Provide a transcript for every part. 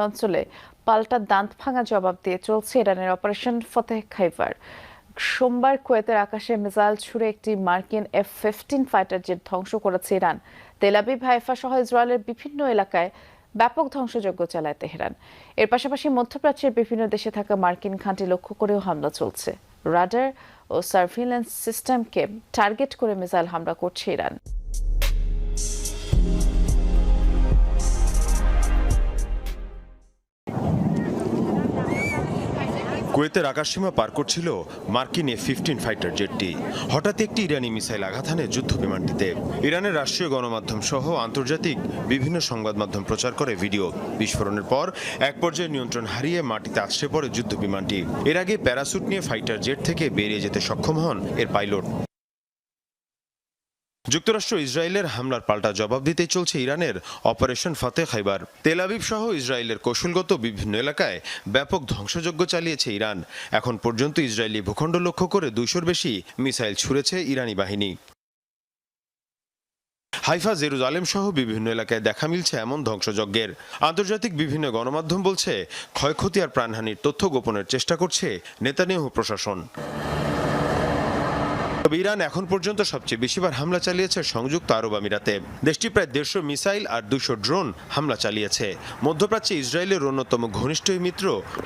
অঞ্চলে পাল্টা দাঁত ভাঙা জবাব দিয়ে চলছে ইরানের অপারেশন ফতেহ খাইবার। সোমবার কুয়েতের আকাশে মিসাইল ছুড়ে একটি মার্কিন F-15 ফাইটার জেট ধ্বংস করেছে ইরান। তেল আবিব, হাইফা সহ ইসরায়েলের বিভিন্ন এলাকায় ব্যাপক ধ্বংসযজ্ঞ চালায় তেহরান। এর পাশাপাশি মধ্যপ্রাচ্যের বিভিন্ন দেশে থাকা মার্কিন ঘাঁটি লক্ষ্য করেও হামলা চলছে। রাডার ও সার্ভিলেন্স সিস্টেমকে টার্গেট করে মিসাইল হামলা করছে ইরান। কুয়েতের আকাশসীমা পার করছিল মার্কিন F-15 ফাইটার জেটটি। হঠাৎ একটি ইরানি মিসাইল আঘাত হানে যুদ্ধ বিমানটিতে। ইরানের রাষ্ট্রীয় গণমাধ্যম সহ আন্তর্জাতিক বিভিন্ন সংবাদ মাধ্যম প্রচার করে ভিডিও। বিস্ফোরণের পর এক পর্যায়ে নিয়ন্ত্রণ হারিয়ে মাটিতে আছড়ে পড়ে যুদ্ধ বিমানটি। এর আগে প্যারাসুট নিয়ে ফাইটার জেট থেকে বেরিয়ে যেতে সক্ষম হন এর পাইলট। যুক্তরাষ্ট্র ইসরায়েলের হামলার পাল্টা জবাব দিতেই চলছে ইরানের অপারেশন ফতেহ খাইবার। তেল আবিব সহ ইসরায়েলের কৌশলগত বিভিন্ন এলাকায় ব্যাপক ধ্বংসযজ্ঞ চালিয়েছে ইরান। এখন পর্যন্ত ইসরায়েলি ভূখণ্ড লক্ষ্য করে 200-র বেশি মিসাইল ছুড়েছে ইরানি বাহিনী। হাইফা, জেরুজালেম সহ বিভিন্ন এলাকায় দেখা মিলছে এমন ধ্বংসযজ্ঞের। আন্তর্জাতিক বিভিন্ন গণমাধ্যম বলছে, ক্ষয়ক্ষতি আর প্রাণহানির তথ্য গোপনের চেষ্টা করছে নেতানিয়াহু প্রশাসন। তবে ইরান এখন পর্যন্ত সবচেয়ে বেশিবার হামলা চালিয়েছে সংযুক্ত আরব আমিরাতে। দেশটি প্রায় 150 মিসাইল আর 200 ড্রোন হামলা চালিয়েছে। মধ্যপ্রাচ্যে ইসরায়েলের অন্যতম ঘনিষ্ঠ মিত্র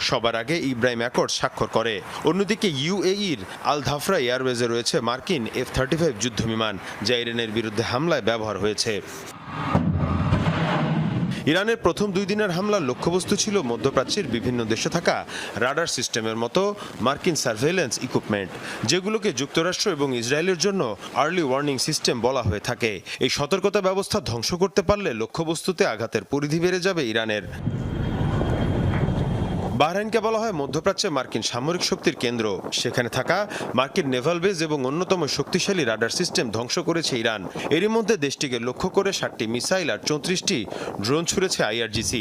সবার আগে ইব্রাহিম অ্যাকর্ড স্বাক্ষর করে। অন্যদিকে UAEর আল ধাফরা এয়ারবেজে রয়েছে মার্কিন F-35 যুদ্ধবিমান, যা ইরানের বিরুদ্ধে হামলায় ব্যবহার হয়েছে। ইরানের প্রথম 2 দিনের হামলার লক্ষ্যবস্তু ছিল মধ্যপ্রাচ্যের বিভিন্ন দেশে থাকা রাডার সিস্টেমের মতো মার্কিন সার্ভেইলেন্স ইকুইপমেন্ট, যেগুলোকে যুক্তরাষ্ট্র এবং ইসরায়েলের জন্য আর্লি ওয়ার্নিং সিস্টেম বলা হয়ে থাকে। এই সতর্কতা ব্যবস্থা ধ্বংস করতে পারলে লক্ষ্যবস্তুতে আঘাতের পরিধি বেড়ে যাবে ইরানের। বাহরাইনকে বলা হয় মধ্যপ্রাচ্যে মার্কিন সামরিক শক্তির কেন্দ্র। সেখানে থাকা মার্কিন নেভাল বেজ এবং অন্যতম শক্তিশালী রাডার সিস্টেম ধ্বংস করেছে ইরান। এরই মধ্যে দেশটিকে লক্ষ্য করে 60টি মিসাইল আর 34টি ড্রোন ছুড়েছে IRGC।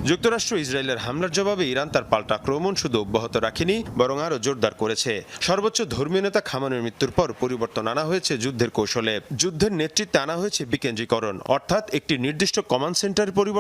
যুক্তরাষ্ট্র ইসরায়েলের হামলার জবাবে ইরান তার পাল্টা আক্রমণ শুধু অব্যাহত রাখেনি, বরং আরও জোরদার করেছে। সর্বোচ্চ ধর্মীয় নেতা খামেনির মৃত্যুর পর পরিবর্তন আনা হয়েছে যুদ্ধের কৌশলে। যুদ্ধের নেতৃত্বে আনা হয়েছে বিকেন্দ্রীকরণ, অর্থাৎ একটি নির্দিষ্ট কমান্ড সেন্টারের পরিবর্তন।